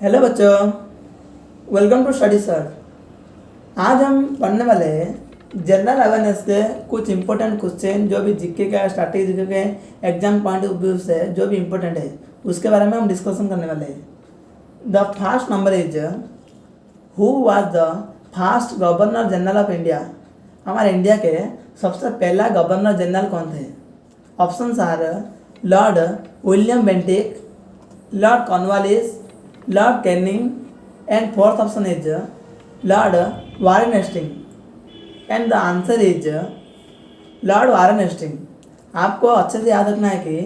Hello बच्चों, welcome to study sir. आज हम पढ़ने वाले हैं जनरल अवेयरनेस के कुछ इंपॉर्टेंट क्वेश्चन जो भी जीके का स्ट्रैटेजी के एग्जाम पॉइंट ऑफ व्यू से जो भी इंपॉर्टेंट है उसके बारे में हम डिस्कशन करने वाले हैं। The first number is who was the first governor general of India. हमारे इंडिया के सबसे पहला गवर्नर जनरल कौन थे? Options are Lord William Bentinck, Lord Cornwallis, Lord Canning, and fourth option is Lord Warren Hasting. And the answer is Lord Warren Hasting. आपको अच्छे से याद रखना है कि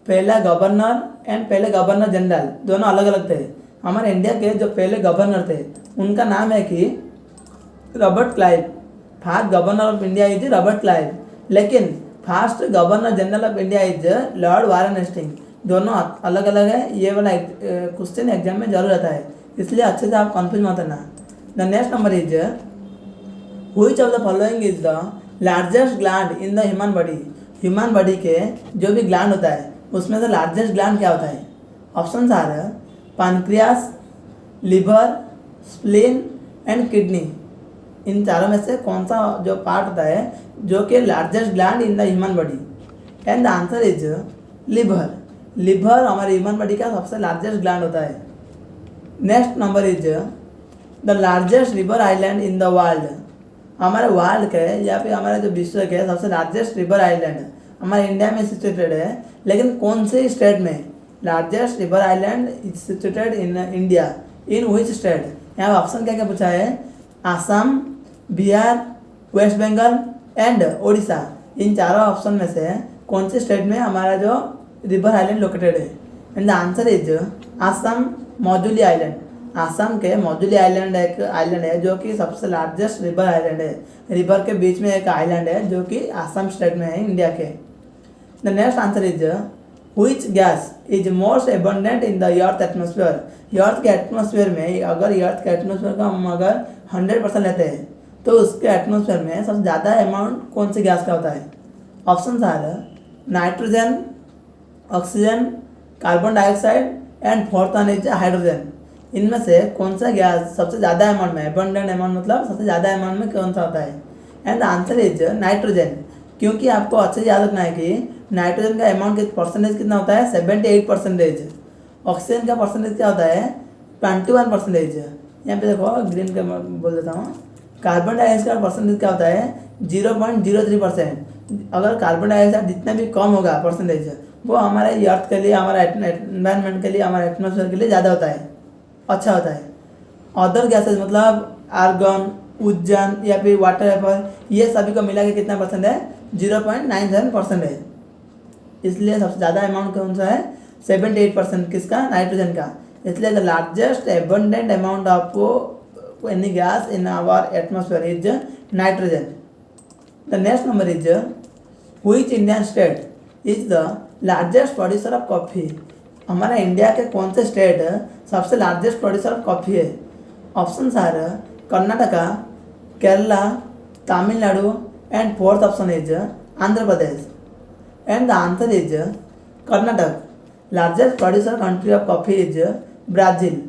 पहला गवर्नर एंड पहले गवर्नर जनरल दोनों अलग अलग थे। हमारे इंडिया के जो पहले गवर्नर थे उनका नाम है कि Robert Clive. First governor of India is Robert Clive, लेकिन first governor general of India is Lord Warren Hasting. दोनों अलग अलग है। ये वाला क्वेश्चन एग्जाम में जरूर आता है, इसलिए अच्छे से आप कन्फ्यूज मत होना। The next number is which of the following is the largest gland in the human body. Human body के जो भी ग्लैंड होता है उसमें से लार्जेस्ट ग्लैंड क्या होता है? Options are pancreas, liver, spleen and kidney. इन चारों में से कौन सा जो पार्ट होता है जो कि largest gland in the human body? And the answer is liver. Liver हमारे ह्यूमन बॉडी का सबसे लार्जेस्ट ग्लैंड होता है। Next number is the largest river island in the world. हमारे वर्ल्ड के या फिर हमारे जो विश्व के सबसे लार्जेस्ट रिवर आइलैंड हमारे इंडिया में सिचुएटेड है, लेकिन कौन से स्टेट में? Largest river island is situated in India, in which state? यहाँ ऑप्शन क्या क्या पूछा है? Assam, Bihar, west Bengal and Orissa. इन चारों ऑप्शन में से कौन से स्टेट में हमारा जो रिवर आइलैंड लोकेटेड है? And the answer is Assam Majuli island. Assam के मौजूली आइलैंड एक आइलैंड है जो कि सबसे लार्जेस्ट रिवर आइलैंड है। रिवर के बीच में एक आइलैंड है जो कि आसाम स्टेट में है इंडिया के। The next answer is which gas is most abundant in the earth atmosphere. Earth के एटमोसफियर में अगर अर्थ के एटमोसफियर का हम अगर 100% लेते हैं तो उसके एटमोसफियर में सबसे ज़्यादा अमाउंट कौन सी गैस का होता है? Options are nitrogen, oxygen, carbon dioxide and fourth one is hydrogen. इनमें से कौन सा गैस सबसे ज़्यादा अमाउंट में, एबंडेंट अमाउंट मतलब सबसे ज़्यादा अमाउंट में कौन सा होता है? And the answer is nitrogen. क्योंकि आपको अच्छे से याद रखना है कि नाइट्रोजन का अमाउंट परसेंटेज कितना होता है? 78%। ऑक्सीजन का परसेंटेज क्या होता है? 21%। यहाँ पे देखो ग्रीन का बोल देता हूँ। कार्बन डाइऑक्साइड का परसेंटेज क्या होता है? 0.03%। अगर कार्बन डाइऑक्साइड जितना भी कम होगा परसेंटेज वो हमारे अर्थ के लिए, हमारा एनवायरनमेंट के लिए, हमारे एटमोसफियर के लिए ज़्यादा होता है, अच्छा होता है। अदर गैसेज मतलब आर्गन, उज्जैन या फिर वाटर वेपर, ये सभी को मिला के कितना परसेंट है? 0.97% है। इसलिए सबसे ज़्यादा अमाउंट कौन सा है? 78%। किसका? नाइट्रोजन का। इसलिए the largest abundant amount of any gas in our atmosphere is nitrogen. The next number is which Indian state is the largest producer of coffee. हमारा इंडिया के कौन से स्टेट सबसे लार्जेस्ट प्रोड्यूसर ऑफ कॉफ़ी है? Options are Karnataka, Kerala, Tamil Nadu and fourth option is Andhra Pradesh. And the answer is Karnataka. Largest producer country of coffee is Brazil.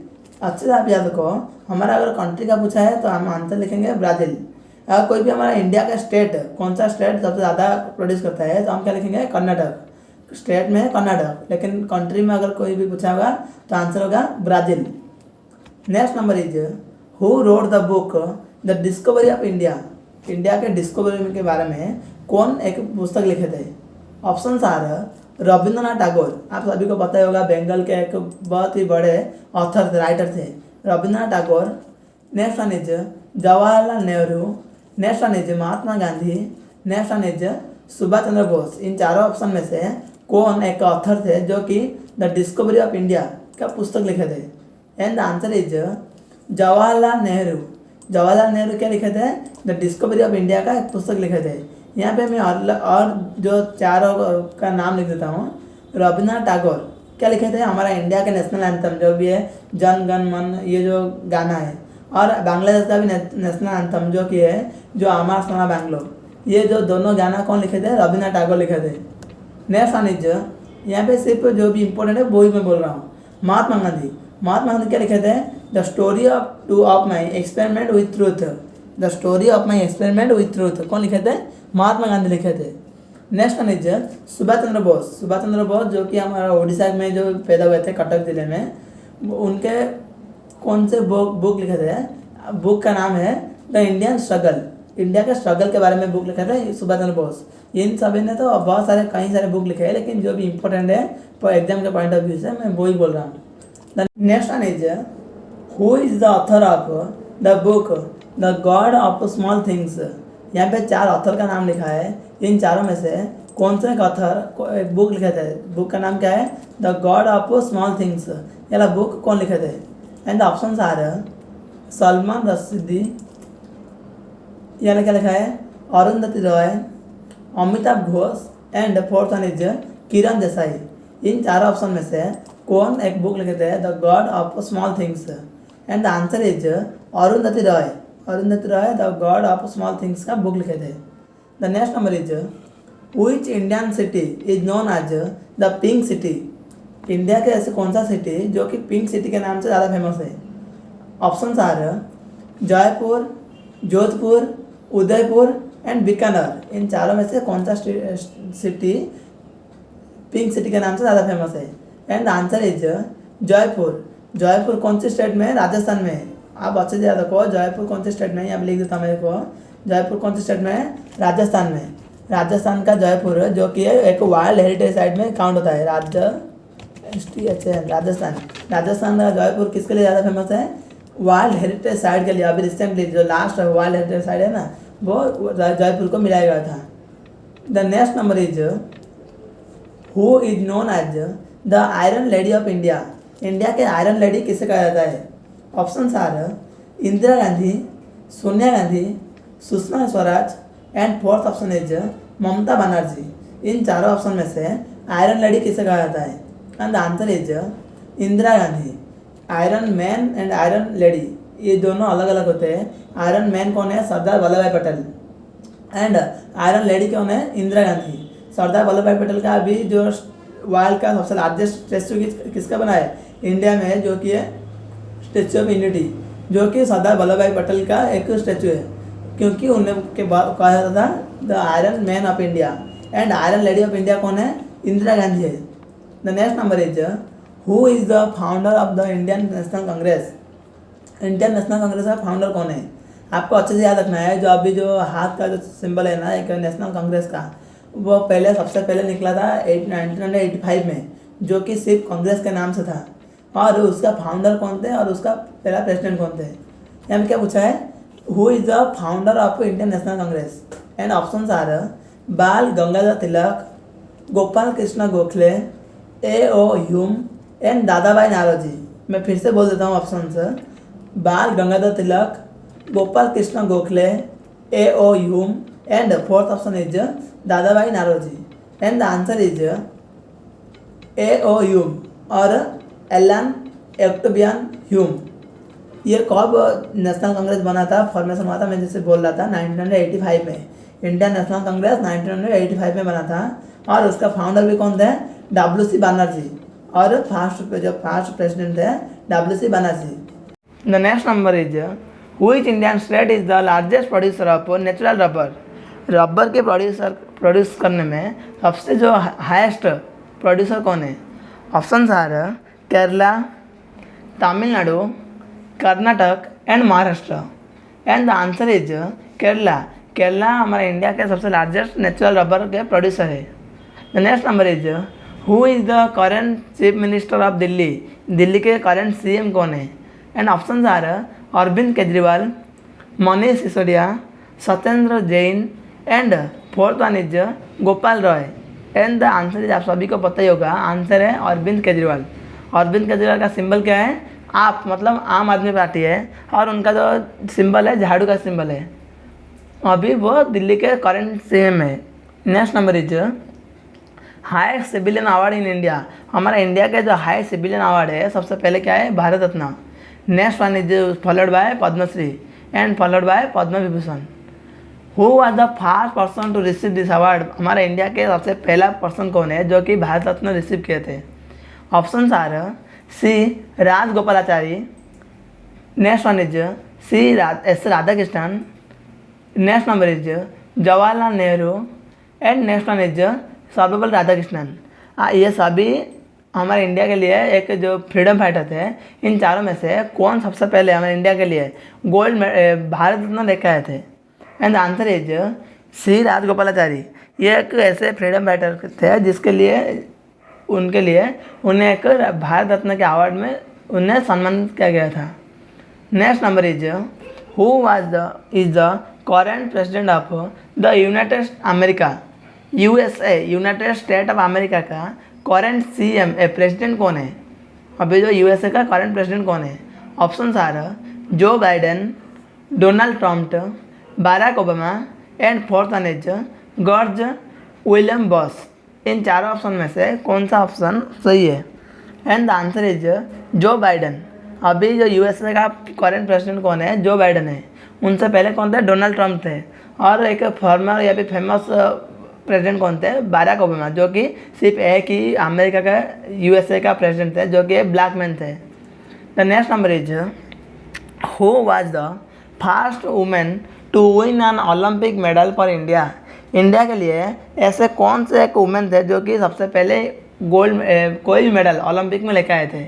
अच्छे से आप याद रखो, हमारा अगर कंट्री का पूछा है तो हम आंसर लिखेंगे ब्राज़ील। अगर कोई भी हमारा इंडिया का स्टेट, कौन सा स्टेट सबसे ज़्यादा प्रोड्यूस करता है तो हम क्या लिखेंगे? कर्नाटक। स्टेट में है कर्नाटक, लेकिन कंट्री में अगर कोई भी पूछा होगा तो आंसर होगा Brazil. Next number is who wrote the book the discovery of India. India के डिस्कवरी के बारे में कौन एक पुस्तक लिखे थे? Options are Rabindranath Tagore. आप सभी को पता ही होगा, बंगाल के एक बहुत ही बड़े ऑथर थे, राइटर थे, Rabindranath Tagore. Next one is Jawaharlal Nehru. Next one is Mahatma Gandhi. Next one is Subhash Chandra Bose. इन चारों ऑप्शन में से कौन एक ऑथर थे जो कि द डिस्कवरी ऑफ इंडिया का पुस्तक लिखे थे? And the answer is Jawaharlal Nehru. Jawaharlal Nehru क्या लिखे थे? द डिस्कवरी ऑफ इंडिया का एक पुस्तक लिखे थे। यहाँ पे मैं और जो चारों का नाम लिख देता हूँ। रविंद्रनाथ टैगोर क्या लिखे थे? हमारा इंडिया के नेशनल एंथम जो भी है जन गण मन, ये जो गाना है, और बांग्लादेश का भी नेशनल एंथम जो कि है जो अमर सोना बैंगलोर, ये जो दोनों गाना कौन लिखे थे? रविंद्रनाथ टैगोर लिखे थे। नेक्स्ट वन इज यहाँ पे सिर्फ जो भी इंपॉर्टेंट है वो ही मैं बोल रहा हूँ। महात्मा गांधी। महात्मा गांधी क्या लिखे थे? The story of my experiment with truth. The story of my experiment with truth कौन लिखे थे? महात्मा गांधी लिखे थे। Next one is Subhash Chandra Bose. Subhash Chandra Bose जो कि हमारा उड़ीसा में जो पैदा हुए थे कटक जिले में, उनके कौन से बुक लिखे थे? बुक का नाम है द इंडियन स्ट्रगल। इंडिया के स्ट्रगल के बारे में बुक लिखा था सुभाष चंद्र बोस। इन सभी ने तो बहुत सारे कई सारे बुक लिखे हैं, लेकिन जो भी इंपॉर्टेंट है तो एग्जाम के पॉइंट ऑफ व्यू से मैं वही बोल रहा हूँ। The next one is who is the author of the book the god of small things. यहाँ पे 4 ऑथर का नाम लिखा है। इन चारों में से कौन सा एक ऑथर एक बुक लिखे थे? बुक का नाम क्या है? The god of small things. ये बुक कौन लिखे थे? And the option are Salman Rushdie, यहाँ क्या लिखा है? Arundhati Roy, Amitabh Ghosh and fourth one is Kiran Desai. इन 4 ऑप्शन में से कौन एक बुक लिखे थे? The god of small things. And the answer is Arundhati Roy. Arundhati Roy the god of small things का बुक लिखे थे। The next number is which Indian city is known as the pink city. India के ऐसे कौन सा सिटी जो कि पिंक सिटी के नाम से ज़्यादा फेमस है? Option are Jaipur, Jodhpur, Udaipur and Bikaner. इन चारों में से कौन सा सिटी पिंक सिटी के नाम से ज़्यादा फेमस है? And answer is Jaipur. Jaipur कौन सी स्टेट में? राजस्थान में। आप अच्छे से याद रखो, जयपुर कौन सी स्टेट में है? यहाँ लिख देता हूँ मेरे को। जयपुर कौन सी स्टेट में है? राजस्थान में। राजस्थान का जयपुर जो कि एक वाइल्ड हेरिटेज साइट में काउंट होता है। राजस्थान का जयपुर किसके लिए ज़्यादा फेमस है? वाइल्ड हेरिटेज साइट के लिए। अभी रिसेंटली जो लास्ट वाइल्ड हेरिटेज साइट है ना, वो जयपुर को मिलाया गया था। The next number is who is known as the iron lady of India. India के आयरन लेडी किसे कहा जाता है? Option are Indira Gandhi, Sonia Gandhi, Sushma Swaraj and fourth option is Mamata Banerjee. इन चारों ऑप्शन में से आयरन लेडी किसे कहा जाता है? And the answer is Indira Gandhi. Iron man and iron lady ये दोनों अलग अलग होते हैं। आयरन मैन कौन है? सरदार वल्लभ भाई पटेल। एंड आयरन लेडी कौन है? इंदिरा गांधी। सरदार वल्लभ भाई पटेल का अभी जो वर्ल्ड का सबसे लार्जेस्ट स्टैचू किसका बना है? इंडिया में है, जो कि है स्टैचू ऑफ यूनिटी, जो कि सरदार वल्लभ भाई पटेल का एक स्टैचू है, क्योंकि उन्हें के बाद कहा जाता था the iron man of India. And iron lady of India कौन है? इंदिरा गांधी है। The next number is who is the founder of the Indian National Congress. Indian National Congress का फाउंडर कौन है? आपको अच्छे से याद रखना है। जो अभी जो हाथ का जो सिंबल है ना एक नेशनल कांग्रेस का, वो सबसे पहले निकला था 1985 में, जो कि सिर्फ कांग्रेस के नाम से था। और उसका फाउंडर कौन थे और उसका पहला प्रेसिडेंट कौन थे? यहाँ में क्या पूछा है? Who is the founder of Indian National Congress. And option are Bal Gangadhar Tilak, Gopal Krishna Gokhale, A.O. Hume and Dadabhai Naoroji. मैं फिर से बोल देता हूँ option. Bal Gangadhar Tilak, Gopal Krishna Gokhale, A.O. Hume and fourth option is Dadabhai Naoroji. And the answer is A.O. Hume और एलन एक्टोबियन ह्यूम। ये कब national Congress बना था, फॉर्मेशन हुआ था, मैं जैसे बोल रहा था 1985 में। इंडियन नेशनल कांग्रेस 1985 में बना था। और उसका फाउंडर भी कौन थे? WC बनर्जी। और फर्स्ट प्रेसिडेंट थे WC Banerjee. The next number is which Indian state is the largest producer of natural rubber. Rubber के प्रोड्यूस करने में सबसे जो हाईएस्ट प्रोड्यूसर कौन है? Option are Kerala, Tamil Nadu, Karnataka and Maharashtra. And the answer is Kerala. Kerala हमारे इंडिया के सबसे लार्जेस्ट नेचुरल रबर के प्रोड्यूसर है। The next number is who is the current chief minister of Delhi. Delhi के करेंट CM कौन है? And option are Arvind Kejriwal, Manish Sisodia, Satyendra Jain and fourth one is Gopal Roy. And the answer is, आप सभी को पता ही होगा, आंसर है अरविंद केजरीवाल। अरविंद केजरीवाल का सिंबल क्या है? आप मतलब आम आदमी पार्टी है, और उनका जो सिंबल है झाड़ू का सिंबल है। अभी वो दिल्ली के करेंट CM है। Next number is highest civilian award in India. हमारा इंडिया का जो हाईएस्ट सिविलियन अवार्ड है सबसे पहले क्या है? Bharat Ratna. Next one is followed by Padmashri and followed by Padma Vibhushan. Who was the first person to receive this award. हमारे इंडिया के सबसे पहला पर्सन कौन है जो कि भारत रत्न रिसीव किए थे? Option are C Rajagopalachari, next one is S Radhakrishnan, next number is Jawaharlal Nehru and next one is Sarvepalli Radhakrishnan. ये सभी हमारे इंडिया के लिए एक जो फ्रीडम फाइटर थे, इन चारों में से कौन सबसे पहले हमारे इंडिया के लिए गोल्ड भारत रत्न लेकर आए थे? And the answer is C Rajagopalachari. ये एक ऐसे फ्रीडम फाइटर थे जिसके लिए उन्हें एक भारत रत्न के अवार्ड में उन्हें सम्मानित किया गया था। Next number is who is the current president of the United America, USA, United state of America का करंट सीएम प्रेसिडेंट कौन है? अभी जो यूएसए का करंट प्रेसिडेंट कौन है? Option are Joe Biden, Donald Trump, Barack Obama and fourth one is George William Boss. इन चारों ऑप्शन में से कौन सा ऑप्शन सही है? And the answer is Joe Biden. अभी जो यूएसए का करंट प्रेसिडेंट कौन है? जो बाइडेन है। उनसे पहले कौन थे? डोनाल्ड ट्रम्प थे। और एक फॉर्मर या फिर फेमस प्रेसिडेंट कौन थे? बाराक ओबामा, जो कि सिर्फ एक ही अमेरिका का यूएसए का प्रेसिडेंट थे, जो कि ब्लैक मैन थे। The next number is who was the first women to win an Olympic medal for India. India के लिए ऐसे कौन से एक वुमेन थे जो कि सबसे पहले गोल्ड कोई भी मेडल ओलंपिक में लेकर आए थे?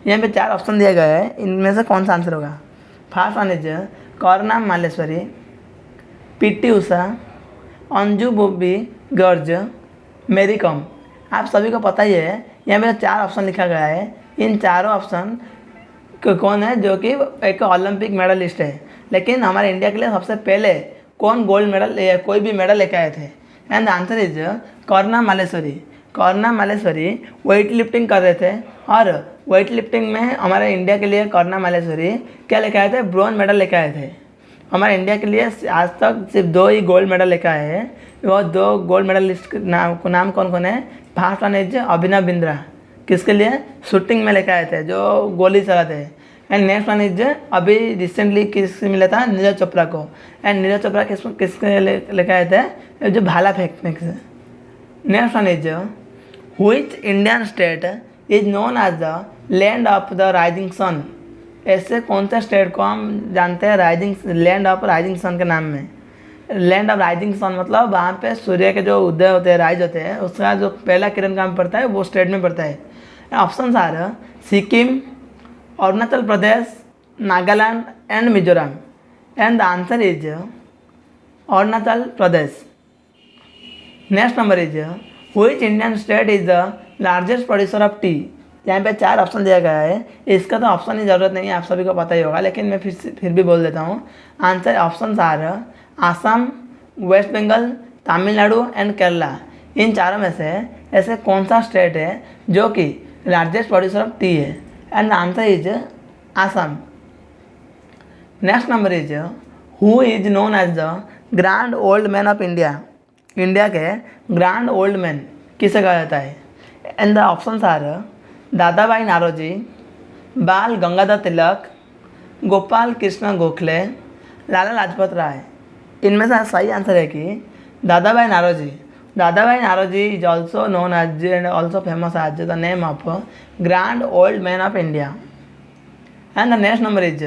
यहाँ पे 4 ऑप्शन दिए गए हैं, इनमें से कौन सा आंसर होगा? First one is Karuna Malleswari, PT Usha, Anju Bobby George, Mary com. आप सभी को पता ही है, यहाँ पे 4 ऑप्शन लिखा गया है। इन चारों ऑप्शन कौन है जो कि एक ओलंपिक मेडलिस्ट है, लेकिन हमारे इंडिया के लिए सबसे पहले कौन गोल्ड मेडल या कोई भी मेडल लेकर आए थे? And the answer is Karuna Malleswari. Karuna Malleswari weight lifting कर रहे थे, और वेट लिफ्टिंग में हमारे इंडिया के लिए करुणा मालेश्वरी क्या लेकर आए थे? ब्रॉन्ज मेडल लेकर आए थे। हमारे इंडिया के लिए आज तक सिर्फ 2 ही गोल्ड मेडल लेकर आए हैं। वो 2 गोल्ड मेडलिस्ट नाम कौन कौन है? First one is Abhinav Bindra, किसके लिए? शूटिंग में लेकर आए थे, जो गोली चलाते हैं। एंड नेक्स्ट वन इज अभी रिसेंटली किससे मिला था? नीरज चोपड़ा को। एंड नीरज चोपड़ा किसके लेकर आए थे? जो भाला फेंकने से। Next one is which Indian state is known as the land of the rising sun. ऐसे कौन से स्टेट को हम जानते हैं लैंड ऑफ राइजिंग सन के नाम में? लैंड ऑफ राइजिंग सन मतलब वहाँ पे सूर्य के जो उदय होते हैं, राइज होते हैं, उसका जो पहला किरण कहाँ पड़ता है? वो स्टेट में पड़ता है। Option are Sikkim, Arunachal Pradesh, Nagaland and Mizoram. And the answer is Arunachal Pradesh. Next number is which Indian state is the largest producer of tea. यहाँ पे 4 ऑप्शन दिया गया है, इसका तो ऑप्शन की ज़रूरत नहीं है, आप सभी को पता ही होगा, लेकिन मैं फिर भी बोल देता हूँ। Answer option are Assam, west Bengal, Tamil Nadu and Kerala. इन चारों में से ऐसे कौन सा स्टेट है जो कि लार्जेस्ट प्रोड्यूसर ऑफ टी है? And the answer is Assam. Next number is who is known as the grand old man of India. India के ग्रैंड ओल्ड मैन किसे कहा जाता है? एंड द ऑप्शन आर दादा भाई नारोजी, बाल गंगाधर तिलक, गोपाल कृष्ण गोखले, लाला लाजपत राय। इनमें से सही आंसर है कि दादा भाई Naoroji. Dadabhai Naoroji is also known as and also famous as the name of grand old man of India. And the next number is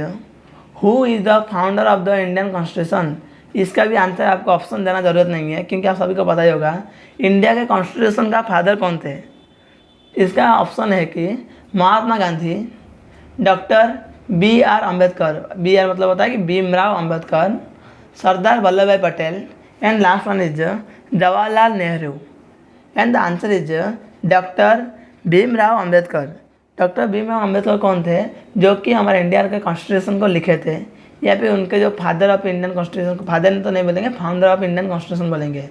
who is the founder of the Indian constitution. इसका भी answer आपको option देना ज़रूरत नहीं है, क्योंकि आप सभी को पता ही होगा इंडिया के कॉन्स्टिट्यूशन का फादर कौन थे। इसका ऑप्शन है कि Mahatma Gandhi, doctor BR Ambedkar. BR मतलब होता है कि भीमराव अम्बेडकर, सरदार वल्लभ भाई Patel and last one is Jawaharlal Nehru. And the answer is doctor Bhimrao Ambedkar. Doctor Bhimrao Ambedkar कौन थे? जो कि हमारे इंडिया के कॉन्स्टिट्यूशन को लिखे थे, या फिर उनके जो फादर ऑफ इंडियन कॉन्स्टिट्यूशन को, फादर तो नहीं बोलेंगे, फाउंडर ऑफ इंडियन कॉन्स्टिट्यूशन बोलेंगे।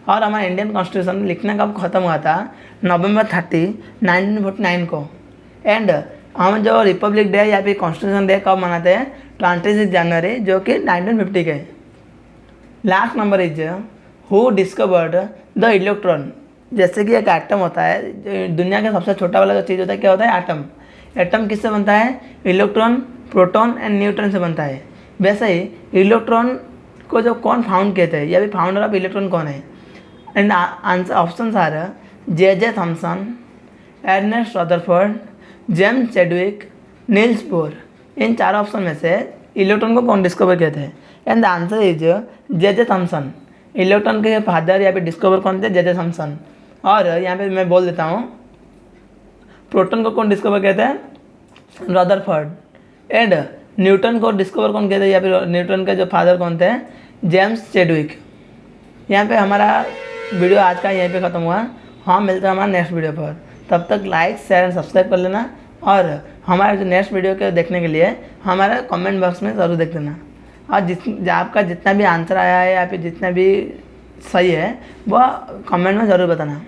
और हमारा इंडियन कॉन्स्टिट्यूशन लिखना कब ख़त्म हुआ था? November 30, 1949 को। एंड हम जो रिपब्लिक डे या फिर कॉन्स्टिट्यूशन डे कब मनाते हैं? 26 जनवरी, जो कि 1950 के। Last number is who discovered the electron. जैसे कि एक एटम होता है, दुनिया का सबसे छोटा वाला जो चीज़ होता है, क्या होता है? एटम। एटम किससे बनता है? इलेक्ट्रॉन, प्रोटॉन एंड न्यूट्रॉन से बनता है। वैसे ही इलेक्ट्रॉन को जो कौन फाउंड किए थे, या फिर फाउंडर ऑफ इलेक्ट्रॉन कौन है? And answer option are J.J. Thomson, Ernest Rutherford, James Chadwick, Niels Bohr. इन चार ऑप्शन में से इलेक्ट्रॉन को कौन डिस्कवर किए थे? And the answer is J Thomson. Electron के फादर यहाँ पे डिस्कवर कौन थे? J Thomson. और यहाँ पे मैं बोल देता हूँ, प्रोटॉन को कौन डिस्कवर किए थे? रदरफोर्ड। एंड न्यूटन को डिस्कवर कौन किए थे? या फिर न्यूटन के जो फादर कौन थे? James Chadwick. यहाँ पे हमारा वीडियो आज का यहीं पे ख़त्म हुआ। हम मिलते हैं हमारे नेक्स्ट वीडियो पर। तब तक लाइक, शेयर एंड सब्सक्राइब कर लेना, और हमारे जो नेक्स्ट वीडियो के देखने के लिए हमारे कमेंट बॉक्स में ज़रूर देख देना। और आपका जितना भी आंसर आया है या फिर जितना भी सही है वह कमेंट में ज़रूर बताना।